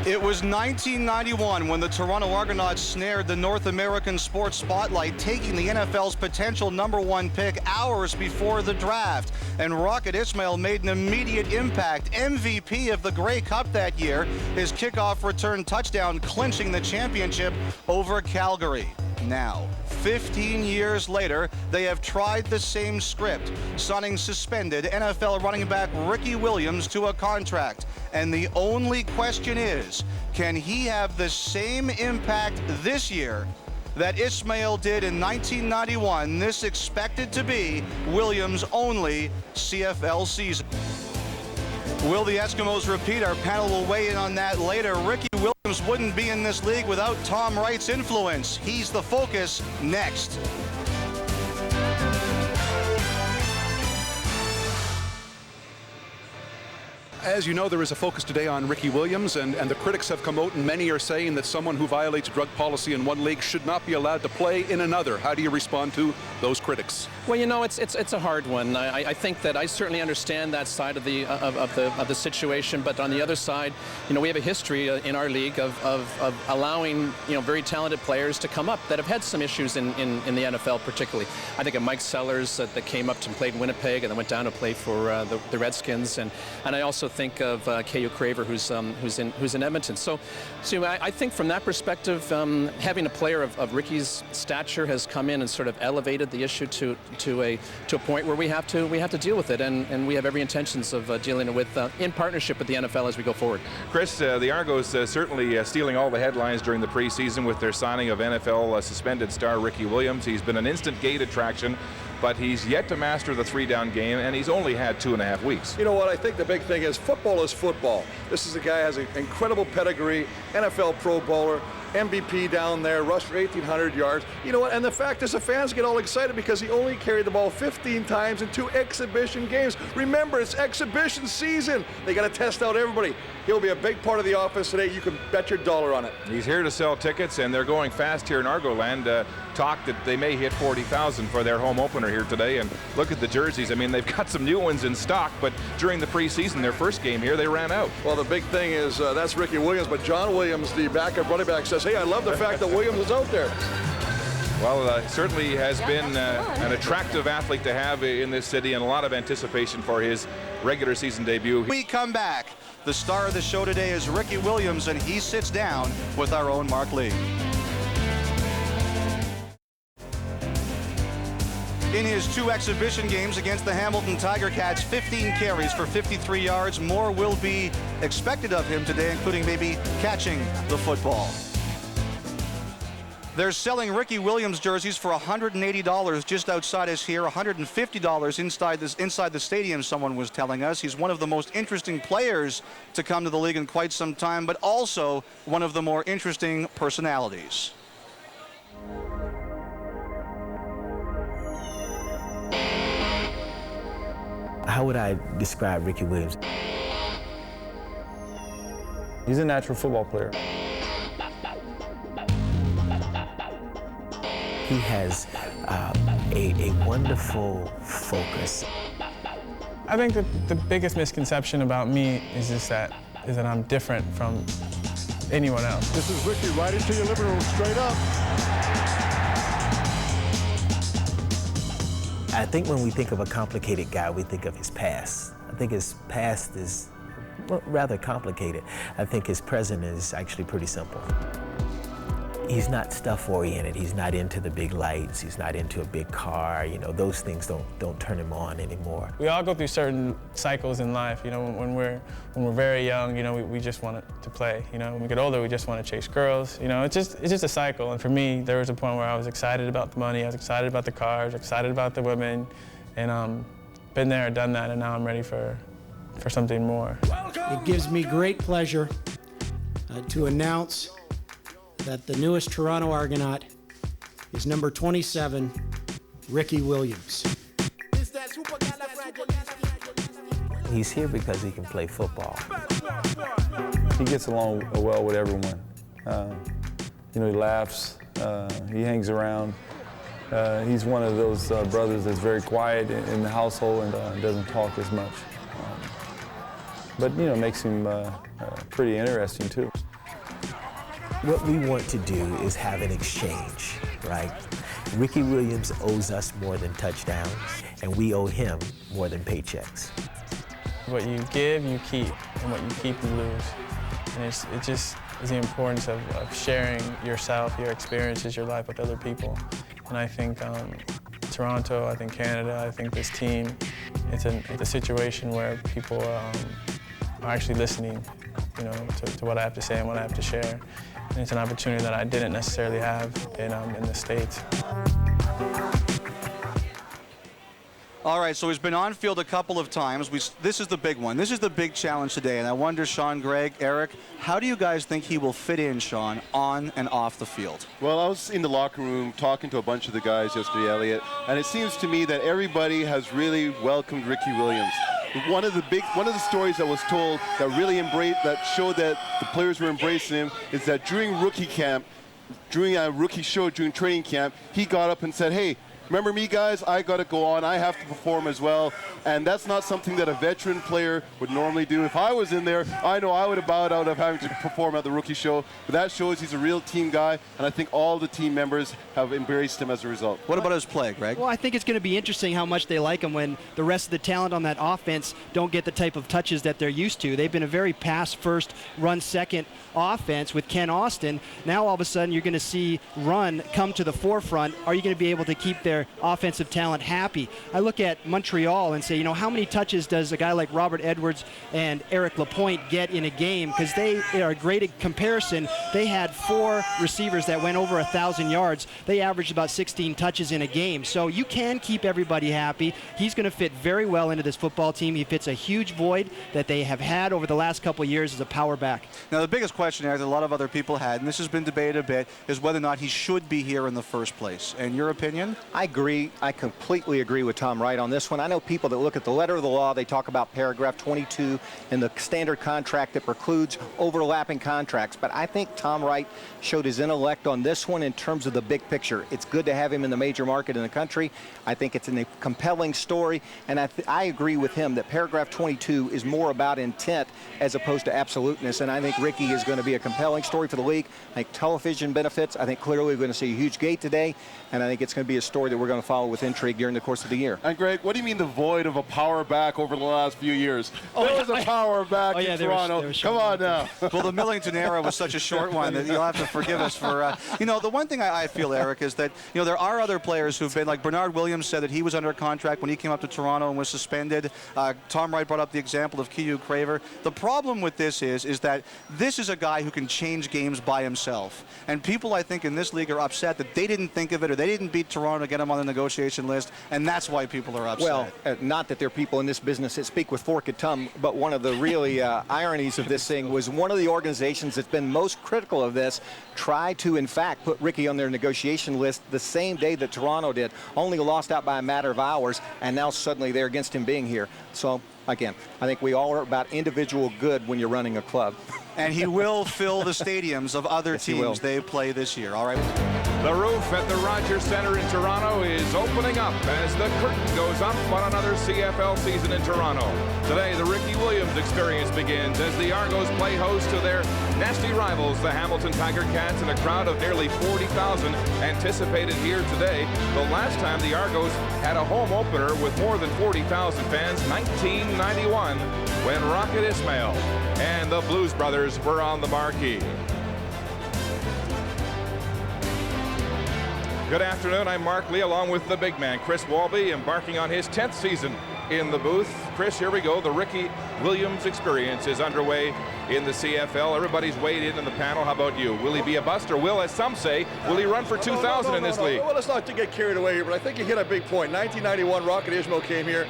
It was 1991 when the Toronto Argonauts snared the North American sports spotlight, taking the NFL's potential #1 pick hours before the draft. And Rocket Ismail made an immediate impact, MVP of the Grey Cup that year, his kickoff return touchdown clinching the championship over Calgary. Now, 15 years later, they have tried the same script, signing suspended NFL running back Ricky Williams to a contract. And the only question is, can he have the same impact this year that Ismail did in 1991, this expected to be Williams' only CFL season? Will the Eskimos repeat? Our panel will weigh in on that later. Ricky Williams wouldn't be in this league without Tom Wright's influence. He's the focus next. As you know, there is a focus today on Ricky Williams, and the critics have come out, and many are saying that someone who violates drug policy in one league should not be allowed to play in another. How do you respond to those critics? Well, you know, it's a hard one. I think that I certainly understand that side of the situation, but on the other side, you know, we have a history in our league of allowing, you know, very talented players to come up that have had some issues in the NFL particularly. I think of Mike Sellers that came up and played in Winnipeg and then went down to play for the Redskins, and I also think of K.U. Craver, who's in Edmonton. So I think from that perspective, having a player of Ricky's stature has come in and sort of elevated the issue to a point where we have to deal with it, and we have every intentions of dealing with in partnership with the NFL as we go forward. Chris, the Argos certainly stealing all the headlines during the preseason with their signing of NFL suspended star Ricky Williams. He's been an instant gate attraction, but he's yet to master the three-down game, and he's only had 2.5 weeks. You know what, I think the big thing is football is football. This is a guy who has an incredible pedigree, NFL Pro Bowler, MVP down there, rushed for 1,800 yards. You know what, and the fact is the fans get all excited because he only carried the ball 15 times in 2 exhibition games. Remember, it's exhibition season. They got to test out everybody. He'll be a big part of the offense today. You can bet your dollar on it. He's here to sell tickets, and they're going fast here in Argoland. Talk that they may hit 40,000 for their home opener here today. And look at the jerseys. I mean, they've got some new ones in stock, but during the preseason, their first game here, they ran out. Well, the big thing is that's Ricky Williams, but John Williams, the backup running back, says, hey, I love the fact that Williams is out there. Well, certainly has been an attractive athlete to have in this city, and a lot of anticipation for his regular season debut. We come back. The star of the show today is Ricky Williams, and he sits down with our own Mark Lee. In his 2 exhibition games against the Hamilton Tiger Cats, 15 carries for 53 yards. More will be expected of him today, including maybe catching the football. They're selling Ricky Williams jerseys for $180 just outside us here, $150 inside the stadium, someone was telling us. He's one of the most interesting players to come to the league in quite some time, but also one of the more interesting personalities. How would I describe Ricky Williams? He's a natural football player. He has a wonderful focus. I think that the biggest misconception about me is that I'm different from anyone else. This is Ricky right into your living room, straight up. I think when we think of a complicated guy, we think of his past. I think his past is rather complicated. I think his present is actually pretty simple. He's not stuff-oriented. He's not into the big lights. He's not into a big car. You know, those things don't turn him on anymore. We all go through certain cycles in life. You know, when we're very young, you know, we just want to play. You know, when we get older, we just want to chase girls. You know, it's just a cycle. And for me, there was a point where I was excited about the money. I was excited about the cars. Excited about the women, and been there, done that, and now I'm ready for something more. It gives me great pleasure to announce that the newest Toronto Argonaut is number 27, Ricky Williams. He's here because he can play football. He gets along well with everyone. You know, he laughs, he hangs around. He's one of those brothers that's very quiet in the household and doesn't talk as much. But, you know, makes him pretty interesting, too. What we want to do is have an exchange, right? Ricky Williams owes us more than touchdowns, and we owe him more than paychecks. What you give, you keep, and what you keep, you lose. And it just is the importance of sharing yourself, your experiences, your life with other people. And I think Toronto, I think Canada, I think this team, it's a situation where people are actually listening, you know, to what I have to say and what I have to share. And it's an opportunity that I didn't necessarily have in the States. All right, so he's been on field a couple of times. This is the big one. This is the big challenge today, and I wonder, Sean, Greg, Eric, how do you guys think he will fit in, Sean, on and off the field? Well, I was in the locker room talking to a bunch of the guys yesterday, Elliot, and it seems to me that everybody has really welcomed Ricky Williams. One of the stories that was told that showed that the players were embracing him is that during rookie camp, during a rookie show, during training camp, he got up and said, "Hey, remember me, guys? I got to go on. I have to perform as well." And that's not something that a veteran player would normally do. If I was in there, I know I would have bowed out of having to perform at the rookie show. But that shows he's a real team guy, and I think all the team members have embraced him as a result. What about his play, Greg? Well, I think it's going to be interesting how much they like him when the rest of the talent on that offense don't get the type of touches that they're used to. They've been a very pass-first, run-second offense with Ken Austin. Now all of a sudden you're going to see run come to the forefront. Are you going to be able to keep their offensive talent happy? I look at Montreal and say, you know, how many touches does a guy like Robert Edwards and Eric Lapointe get in a game? Because they are a great comparison. They had 4 receivers that went over 1,000 yards. They averaged about 16 touches in a game. So you can keep everybody happy. He's going to fit very well into this football team. He fits a huge void that they have had over the last couple of years as a power back. Now, the biggest question that a lot of other people had, and this has been debated a bit, is whether or not he should be here in the first place. And your opinion? I agree. I completely agree with Tom Wright on this one. I know people that look at the letter of the law, they talk about paragraph 22 in the standard contract that precludes overlapping contracts. But I think Tom Wright showed his intellect on this one in terms of the big picture. It's good to have him in the major market in the country. I think it's a compelling story. And I agree with him that paragraph 22 is more about intent as opposed to absoluteness. And I think Ricky is going to be a compelling story for the league. I think television benefits. I think clearly we're going to see a huge gate today. And I think it's going to be a story that we're going to follow with intrigue during the course of the year. And Greg, what do you mean the void of a power back over the last few years? There was a power back in Toronto. Come on now. Well, the Millington era was such a short one that you'll have to forgive us for, you know, the one thing I feel, Eric, is that, you know, there are other players who've been, like Bernard Williams said that he was under contract when he came up to Toronto and was suspended. Tom Wright brought up the example of Kiyu Craver. The problem with this is that this is a guy who can change games by himself. And people, I think, in this league are upset that they didn't think of it or they didn't beat Toronto to get him on the negotiation list, and that's why people are upset. Well, not that there are people in this business that speak with forked tongue, but one of the really ironies of this thing was one of the organizations that's been most critical of this tried to, in fact, put Ricky on their negotiation list the same day that Toronto did, only lost out by a matter of hours, and now suddenly they're against him being here. So, again, I think we all are about individual good when you're running a club. And he will fill the stadiums of other teams they play this year. All right. The roof at the Rogers Centre in Toronto is opening up as the curtain goes up on another CFL season in Toronto. Today, the Ricky Williams experience begins as the Argos play host to their nasty rivals, the Hamilton Tiger Cats, and a crowd of nearly 40,000 anticipated here today. The last time the Argos had a home opener with more than 40,000 fans, 1991, when Rocket Ismail and the Blues Brothers were on the marquee. Good afternoon, I'm Mark Lee along with the big man, Chris Walby, embarking on his 10th season in the booth. Chris, here we go. The Ricky Williams experience is underway in the CFL. Everybody's weighed in the panel. How about you? Will he be a bust, or will, as some say, will he run for 2,000 in this league? Well, let's not get carried away here, but I think you hit a big point. 1991, Rocket Ismail came here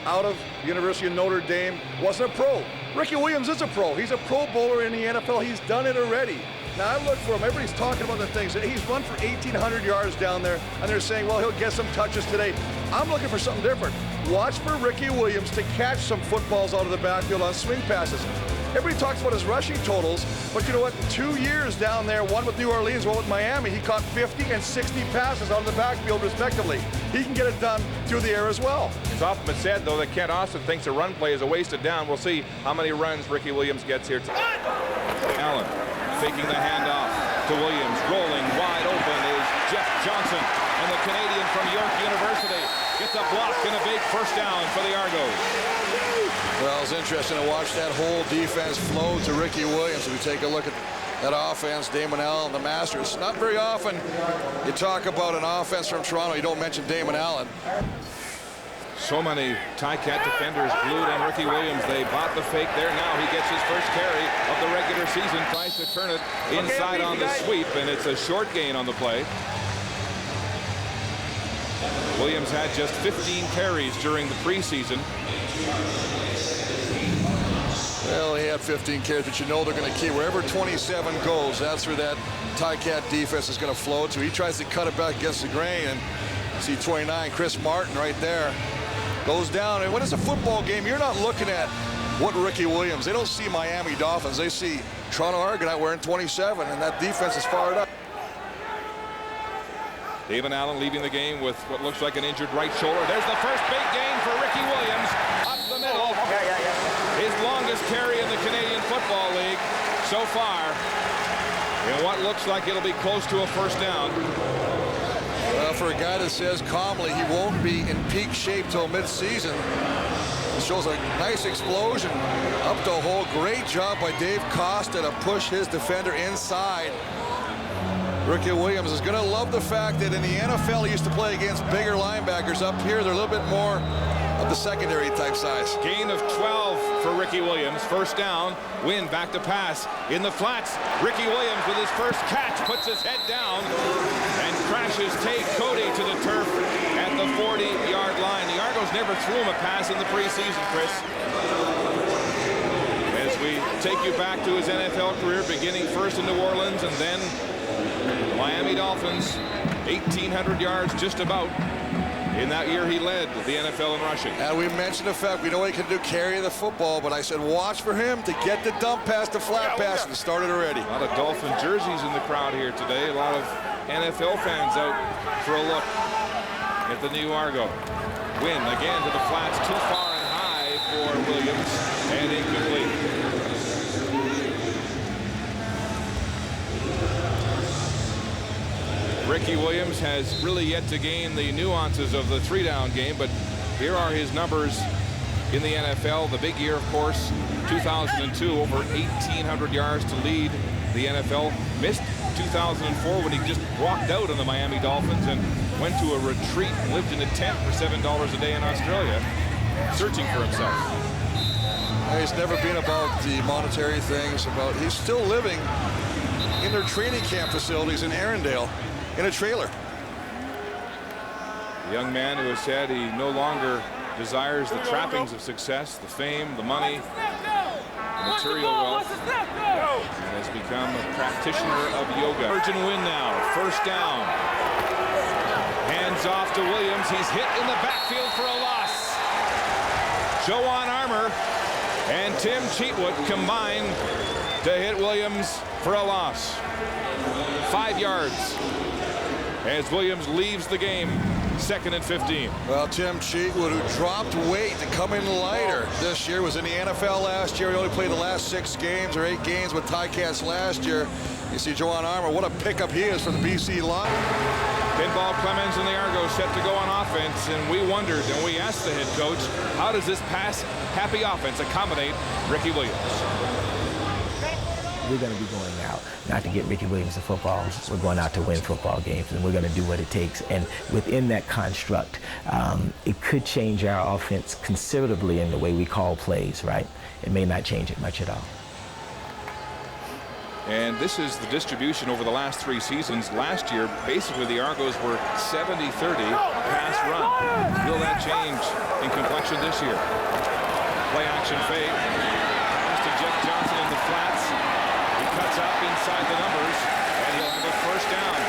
out of the University of Notre Dame, wasn't a pro. Ricky Williams is a pro. He's a pro bowler in the NFL. He's done it already. Now, I look for him. Everybody's talking about the things. He's run for 1,800 yards down there, and they're saying, well, he'll get some touches today. I'm looking for something different. Watch for Ricky Williams to catch some footballs out of the backfield on swing passes. Everybody talks about his rushing totals, but you know what? 2 years down there, one with New Orleans, one with Miami, he caught 50 and 60 passes out of the backfield, respectively. He can get it done through the air as well. It's often been said, though, that Kent Austin thinks a run play is a wasted down. We'll see how many runs Ricky Williams gets here today. Allen taking the handoff. to Williams. Rolling wide open is Jeff Johnson, and the Canadian from York University gets a block and a big first down for the Argos. Well, it's interesting to watch that whole defense flow to Ricky Williams. If you take a look at that offense, Damon Allen, the master. It's not very often you talk about an offense from Toronto, you don't mention Damon Allen. So many Ticat defenders glued on Ricky Williams. They bought the fake there. Now he gets his first carry of the regular season. Tries to turn it inside on the sweep, and it's a short gain on the play. Williams had just 15 carries during the preseason. Well, he had 15 carries, but you know they're going to keep wherever 27 goes. That's where that Ticat defense is going to flow to. He tries to cut it back against the grain, and see 29, Chris Martin right there, goes down. And when it's a football game, you're not looking at what Ricky Williams. They don't see Miami Dolphins. They see Toronto Argonaut wearing 27, and that defense is fired up. Damon Allen leaving the game with what looks like an injured right shoulder. There's the first big gain for Ricky Williams up the middle. His longest carry in the Canadian Football League so far. And what looks like it'll be close to a first down. For a guy that says calmly he won't be in peak shape till mid-season, it shows a nice explosion up the hole. Great job by Dave Costa to push his defender inside. Ricky Williams is going to love the fact that in the NFL he used to play against bigger linebackers. Up here they're a little bit more of the secondary type size. Gain of 12 for Ricky Williams. First down. Wynn back to pass in the flats. Ricky Williams with his first catch puts his head down and crashes Tate Cody to the turf at the 40-yard line. The Argos never threw him a pass in the preseason, Chris. As we take you back to his NFL career, beginning first in New Orleans and then Miami Dolphins, 1,800 yards just about. In that year, he led the NFL in rushing. And we mentioned the fact we know he can do carry the football, but I said watch for him to get the dump pass, the flat pass, and started already. A lot of Dolphin jerseys in the crowd here today. A lot of NFL fans out for a look at the new Argo. Win again to the flats, too far and high for Williams, and incomplete. Ricky Williams has really yet to gain the nuances of the three-down game, but here are his numbers in the NFL. The big year, of course, 2002, over 1,800 yards to lead the NFL. Missed 2004 when he just walked out on the Miami Dolphins and went to a retreat and lived in a tent for $7 a day in Australia, searching for himself. It's never been about the monetary things. He's still living in their training camp facilities in Arendelle, in a trailer. A young man who has said he no longer desires the trappings of success, the fame, the money, the material wealth, and has become a practitioner of yoga. Virgin win now, first down. Hands off to Williams. He's hit in the backfield for a loss. Joanne Armour and Tim Cheatwood combine to hit Williams for a loss. 5 yards as Williams leaves the game. 2nd and 15. Well, Tim Cheatwood, who dropped weight to come in lighter this year, was in the NFL last year. He only played the last 6 games or 8 games with Ticats last year. You see Joanne Armour, what a pickup he is for the BC line. Pinball Clemens and the Argos set to go on offense, and we wondered and we asked the head coach, how does this pass-happy offense accommodate Ricky Williams? We're going to be going out not to get Ricky Williams the football. We're going out to win football games, and we're going to do what it takes. And within that construct, it could change our offense considerably in the way we call plays, right? It may not change it much at all. And this is the distribution over the last 3 seasons. Last year, basically, the Argos were 70-30 pass run. Will that change in complexion this year? Play action fake. Pass to Jeff Johnson in the flats. He cuts up inside the numbers, and he'll have a first down.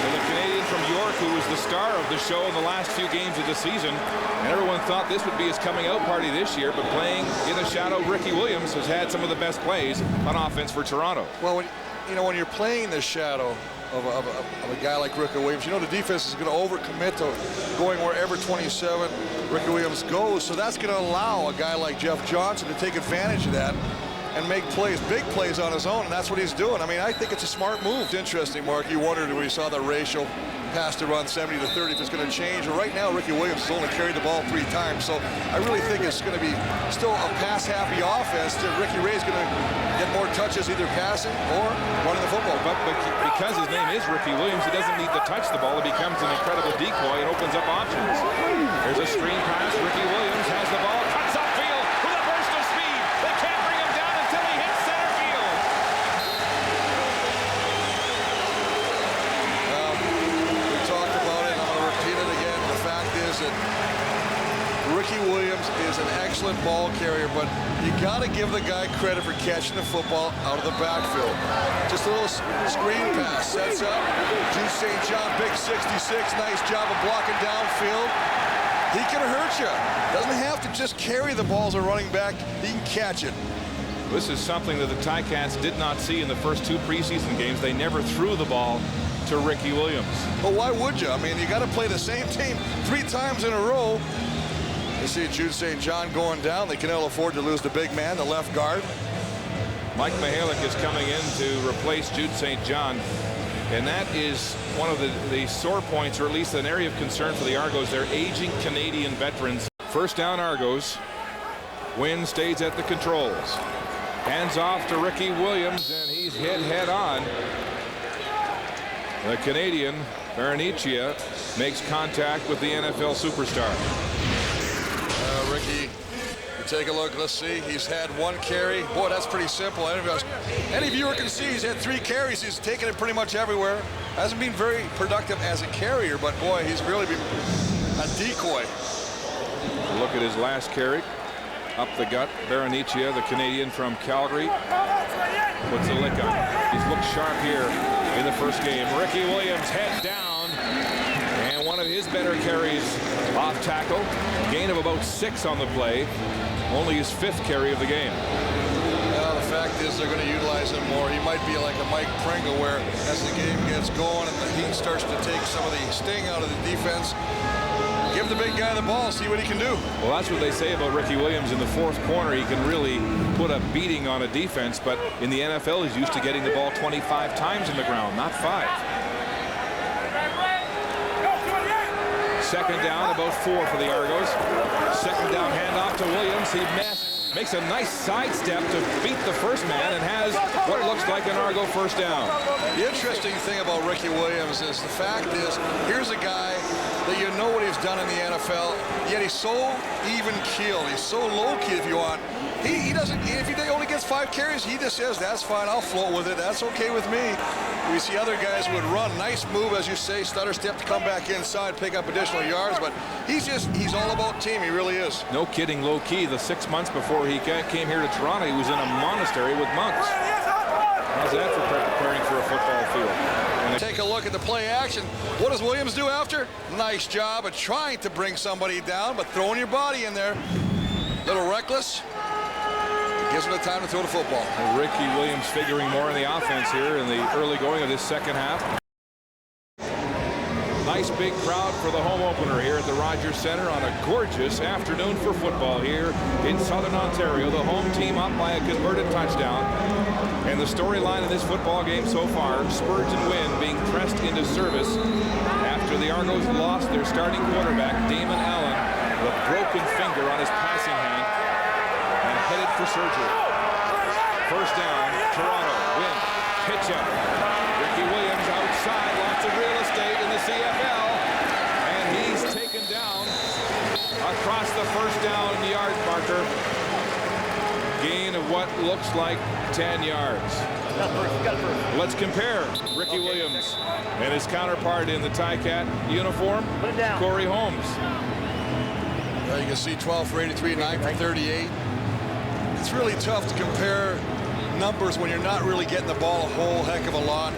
So the Canadian from York, who was the star of the show in the last few games of the season, and everyone thought this would be his coming out party this year, but playing in the shadow of Ricky Williams has had some of the best plays on offense for Toronto. Well, when you're playing in the shadow of a guy like Ricky Williams, the defense is going to overcommit to going wherever 27 Ricky Williams goes, so that's going to allow a guy like Jeff Johnson to take advantage of that and make plays, big plays on his own, and that's what he's doing. I mean, I think it's a smart move. It's interesting, Mark. You wondered when you saw the ratio pass to run 70 to 30 if it's going to change. But right now, Ricky Williams has only carried the ball 3 times, so I really think it's going to be still a pass-happy offense. Ricky Ray's going to get more touches either passing or running the football. But because his name is Ricky Williams, he doesn't need to touch the ball. It becomes an incredible decoy and opens up options. There's a screen pass. Ricky Williams has the ball, cuts upfield with a burst of speed. They can't bring him down until he hits center field. We talked about it, and I'm going to repeat it again. The fact is that Ricky Williams is an excellent ball carrier, but you got to give the guy credit for catching the football out of the backfield. Just a little screen pass, sets up. Jude St. John, big 66, nice job of blocking downfield. He can hurt you. Doesn't have to just carry the ball as a running back. He can catch it. This is something that the Ticats did not see in the first 2 preseason games. They never threw the ball to Ricky Williams. Well, why would you? I mean, you got to play the same team 3 times in a row. You see Jude St. John going down. They can ill afford to lose the big man, the left guard. Mike Mihalik is coming in to replace Jude St. John. And that is one of the sore points, or at least an area of concern for the Argos. They're aging Canadian veterans. First down, Argos. Wynn stays at the controls. Hands off to Ricky Williams, and he's hit head on. The Canadian, Baronicia, makes contact with the NFL superstar. Ricky, you take a look. Let's see. He's had 1 carry. Boy, that's pretty simple. Any viewer can see he's had 3 carries. He's taken it pretty much everywhere. Hasn't been very productive as a carrier, but boy, he's really been a decoy. Look at his last carry. Up the gut. Baronicia, the Canadian from Calgary, puts a lick on it. He's looked sharp here in the first game. Ricky Williams head down. And one of his better carries off tackle. Gain of about 6 on the play. Only his 5th carry of the game. Well, the fact is they're going to utilize him more. He might be like a Mike Pringle, where as the game gets going and the heat starts to take some of the sting out of the defense, give the big guy the ball, see what he can do. Well, that's what they say about Ricky Williams. In the 4th quarter, he can really put a beating on a defense, but in the NFL, he's used to getting the ball 25 times in the ground, not 5. Second down, about 4 for the Argos. Second down handoff to Williams. He makes a nice sidestep to beat the first man and has what looks like an Argo first down. The interesting thing about Ricky Williams is the fact is, here's a guy that you know what he's done in the NFL, yet he's so even-keeled. He's so low-key, if you want. He doesn't, if he only gets 5 carries, he just says, that's fine, I'll float with it, that's okay with me. We see other guys would run, nice move, as you say, stutter step to come back inside, pick up additional yards, but he's all about team, he really is. No kidding, low-key. The 6 months before he came here to Toronto, he was in a monastery with monks. How's that for preparing for a football field? Take a look at the play action. What does Williams do after? Nice job of trying to bring somebody down, but throwing your body in there. Little reckless. Gives him the time to throw the football. And Ricky Williams figuring more in the offense here in the early going of this second half. Nice big crowd for the home opener here at the Rogers Centre on a gorgeous afternoon for football here in Southern Ontario. The home team up by a converted touchdown. And the storyline of this football game so far, Spurgeon Wynn being pressed into service after the Argos lost their starting quarterback, Damon Allen, with a broken finger on his passing hand and headed for surgery. First down, Toronto. Wynn, pitch up. Ricky Williams outside, lots of real estate in the CFL, and he's taken down across the first down yard marker. Gain of what looks like 10 yards. Let's compare Ricky Williams and his counterpart in the Ticat uniform, Corey Holmes. Well, you can see 12 for 83, 9 for 38. It's really tough to compare numbers when you're not really getting the ball a whole heck of a lot.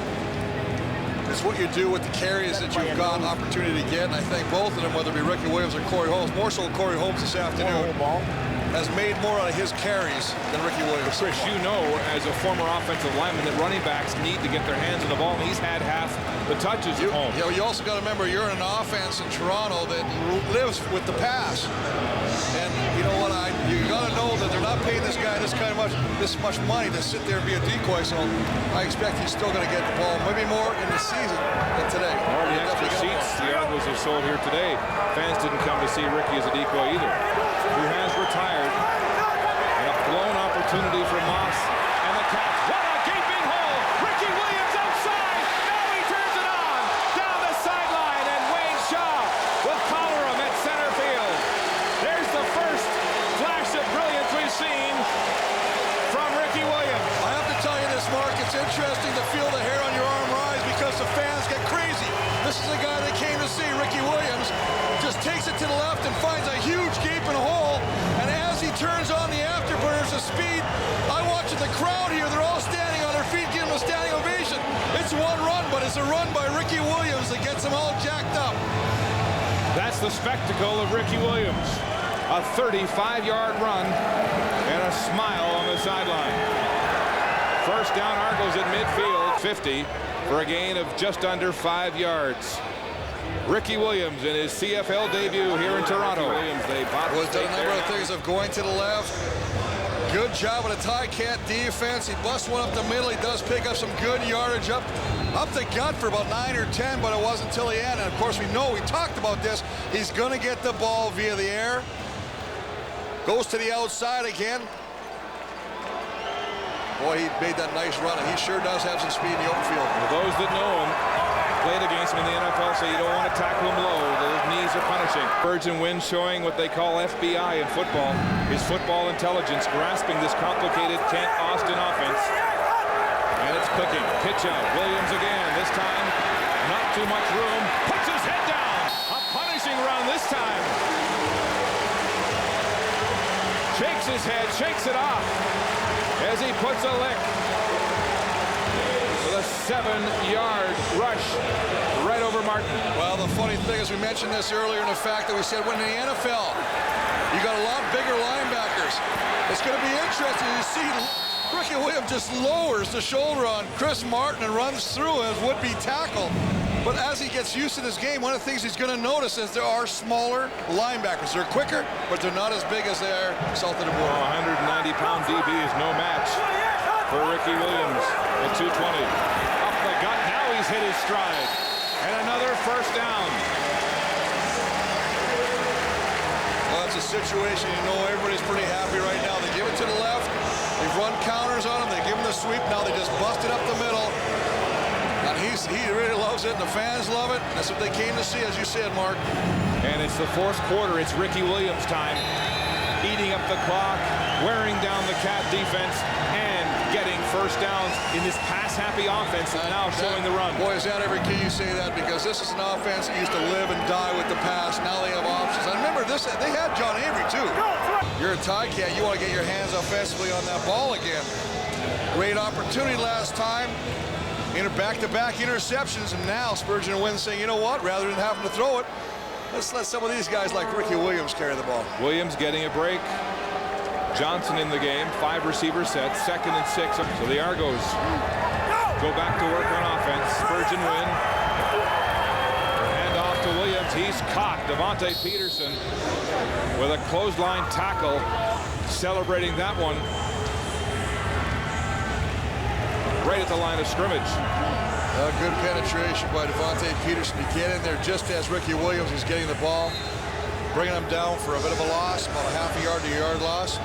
It's what you do with the carries that you've got opportunity to get, and I think both of them, whether it be Ricky Williams or Corey Holmes, more so Corey Holmes this afternoon, has made more out of his carries than Ricky Williams. Chris, you know, as a former offensive lineman, that running backs need to get their hands on the ball, and he's had half the touches at home. You also got to remember, you're in an offense in Toronto that lives with the pass. And you know what, you got to know that they're not paying this guy this much money to sit there and be a decoy, so I expect he's still going to get the ball, maybe more in the season than today. More of the extra seats the Argos have sold here today. Fans didn't come to see Ricky as a decoy either, who has retired. And a blown opportunity for Moss and the Cats. What a gaping hole! Ricky Williams outside! Now he turns it on! Down the sideline, and Wayne Shaw with Collerum at center field. There's the first flash of brilliance we've seen from Ricky Williams. I have to tell you this, Mark, it's interesting to feel the hair on your arm rise because the fans get crazy. This is a guy that came to see, Ricky Williams, just takes it to the left and finds a huge gaping hole, and as he turns on the afterburners of speed, I watch the crowd here, they're all standing on their feet, giving him a standing ovation. It's one run, but it's a run by Ricky Williams that gets them all jacked up. That's the spectacle of Ricky Williams. A 35-yard run and a smile on the sideline. First down, Argos at midfield, 50 for a gain of just under 5 yards. Ricky Williams in his CFL debut here in Toronto. Williams, they was done a number of things of going to the left. Good job with a Cat defense. He busts one up the middle. He does pick up some good yardage up the gut for about 9 or 10, but it wasn't until the end. And of course, we talked about this. He's going to get the ball via the air. Goes to the outside again. Boy, he made that nice run, and he sure does have some speed in the open field. For those that know him, played against him in the NFL, so you don't want to tackle him low. Those knees are punishing. Spurgeon Wynn showing what they call FBI in football, his football intelligence, grasping this complicated Kent Austin offense. And it's cooking. Pitch out. Williams again. This time, not too much room. Puts his head down. A punishing run this time. Shakes his head, shakes it off as he puts a lick. With a 7-yard rush right over Martin. Well, the funny thing is we mentioned this earlier in the fact that we said when in the NFL, you got a lot bigger linebackers. It's going to be interesting to see Ricky Williams just lowers the shoulder on Chris Martin and runs through as would-be tackle. But as he gets used to this game, one of the things he's going to notice is there are smaller linebackers. They're quicker, but they're not as big as they are south of the border. 190-pound DB is no match for Ricky Williams at 220. Up the gut, now he's hit his stride. And another first down. Well, that's a situation, everybody's pretty happy right now. They give it to the left, they've run counters on him, they give him the sweep, now they just bust it up the middle. And he really loves it, and the fans love it. That's what they came to see, as you said, Mark. And it's the fourth quarter. It's Ricky Williams' time. Eating up the clock, wearing down the Cat defense, and getting first downs in this pass-happy offense, and now showing the run. Boy, is that ever key you say that, because this is an offense that used to live and die with the pass. Now they have options. And remember, they had John Avery, too. You're a Cat. You want to get your hands offensively on that ball again. Great opportunity last time. Back-to-back interceptions, and now Spurgeon Wynn saying, you know what, rather than having to throw it, let's let some of these guys like Ricky Williams carry the ball. Williams getting a break. Johnson in the game, 5 receiver sets, 2nd and 6. So the Argos go back to work on offense. Spurgeon Wynn. Hand off to Williams. He's caught. Devontae Peterson with a clothesline tackle, celebrating that one. Right at the line of scrimmage. Good penetration by Devontae Peterson to get in there just as Ricky Williams is getting the ball, bringing him down for a bit of a loss, about a half a yard to a yard loss.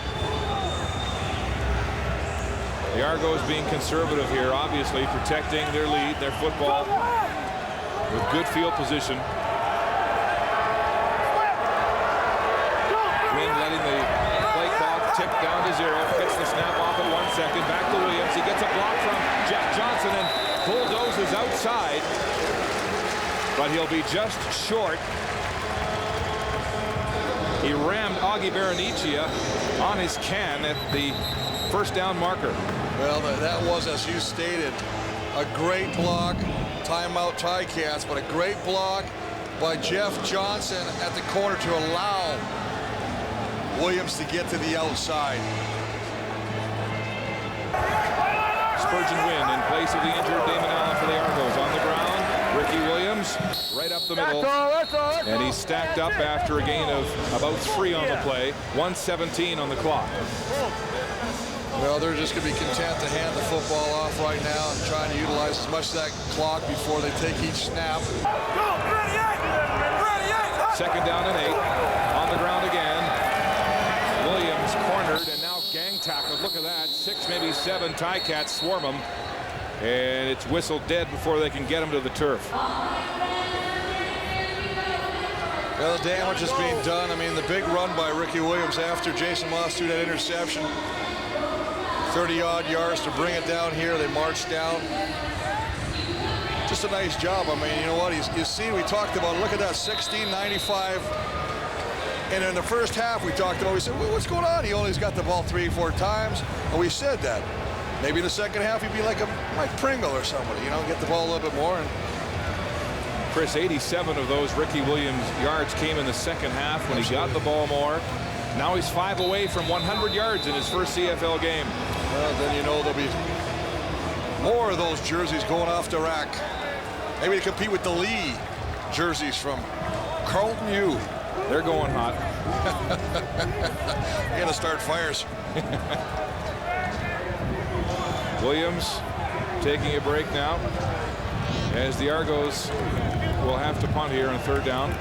The Argos being conservative here, obviously protecting their lead, their football, with good field position. Wynn letting the play clock tick down to 0, gets the snap off at 1 second, back to Williams. He gets a block from Jeff Johnson and bulldozes outside, but he'll be just short. He rammed Augie Berenicia on his can at the first down marker. Well, that was, as you stated, a great block. Timeout Ticats, but a great block by Jeff Johnson at the corner to allow Williams to get to the outside. Spurgeon Wynn in place of the injured Damon Allen for the Argos on the ground. Ricky Williams right up the middle. And he's stacked up after a gain of about 3 on the play. 1:17 on the clock. Well, they're just going to be content to hand the football off right now and trying to utilize as much of that clock before they take each snap. Second down and 8. On the ground again. Williams cornered and now gang tackled. Look at that. 6, maybe 7 Ticats swarm him. And it's whistled dead before they can get him to the turf. Well, the damage is being done. I mean, the big run by Ricky Williams after Jason Moss threw that interception. 30-odd yards to bring it down here. They marched down. Just a nice job. I mean, you know what? You see, we talked about, look at that, 16-95. And in the first half, we talked about, we said, well, what's going on? He only's got the ball 3 or 4 times. And we said that. Maybe in the second half, he'd be like a Mike Pringle or somebody, you know, get the ball a little bit more. And Chris, 87 of those Ricky Williams yards came in the second half when he got the ball more. Now he's 5 away from 100 yards in his first CFL game. Well, then you know there'll be more of those jerseys going off the rack. Maybe to compete with the Lee jerseys from Carlton U. They're going hot. You're going to start fires. Williams taking a break now as the Argos will have to punt here on 3rd down.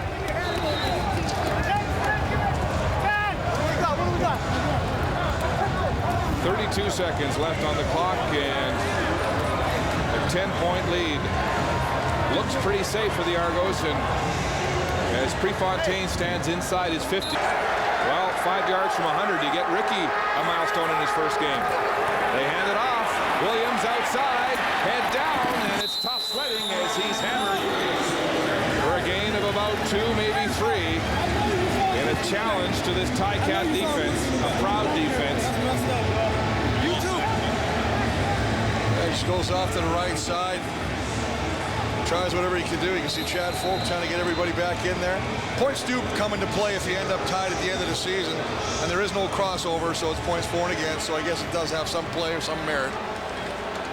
32 seconds left on the clock and a 10-point lead. Looks pretty safe for the Argos, and as Prefontaine stands inside his 50. Well, 5 yards from 100 to get Ricky a milestone in his first game. They hand it off. Williams outside, head down, and it's tough sledding as he's hammered for a gain of about 2, maybe 3. And a challenge to this Ticat defense, a proud defense. He goes off to the right side. Tries whatever he can do. You can see Chad Folk trying to get everybody back in there. Points do come into play if you end up tied at the end of the season. And there is no crossover, so it's points for and against. So I guess it does have some play or some merit.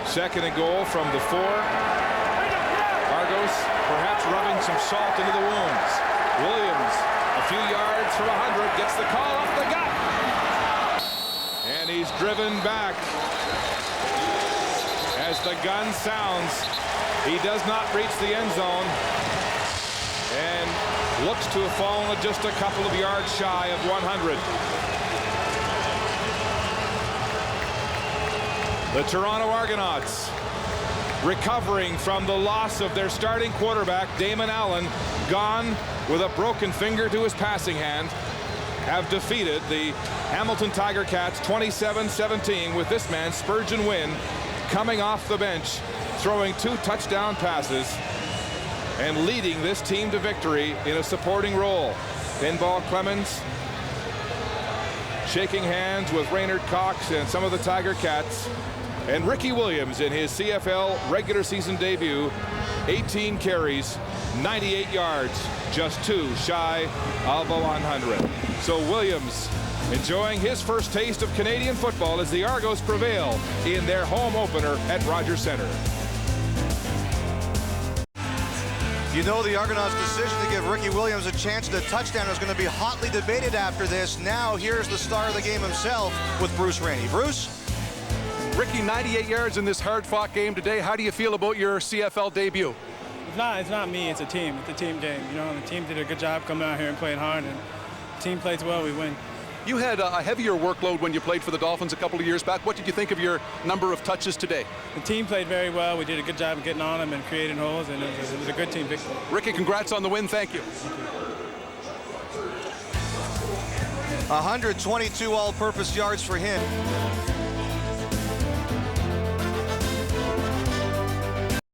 2nd and goal from the 4. Argos perhaps rubbing some salt into the wounds. Williams, a few yards from 100, gets the call off the gut. And he's driven back. As the gun sounds, he does not reach the end zone and looks to have fallen just a couple of yards shy of 100. The Toronto Argonauts, recovering from the loss of their starting quarterback, Damon Allen, gone with a broken finger to his passing hand, have defeated the Hamilton Tiger Cats 27-17 with this man, Spurgeon Wynn, coming off the bench, throwing 2 touchdown passes and leading this team to victory in a supporting role. Pinball Clemens shaking hands with Raynard Cox and some of the Tiger Cats. And Ricky Williams in his CFL regular season debut, 18 carries, 98 yards, just 2 shy of a 100. So Williams enjoying his first taste of Canadian football as the Argos prevail in their home opener at Rogers Centre. You know the Argonauts' decision to give Ricky Williams a chance at a touchdown is going to be hotly debated after this. Now here's the star of the game himself with Bruce Rainey. Bruce? Ricky, 98 yards in this hard-fought game today. How do you feel about your CFL debut? It's not me, it's a team. It's a team game. You know, the team did a good job coming out here and playing hard, and the team plays well, we win. You had a heavier workload when you played for the Dolphins a couple of years back. What did you think of your number of touches today? The team played very well. We did a good job of getting on them and creating holes, and it was a good team victory. Ricky, congrats on the win. Thank you. 122 all-purpose yards for him.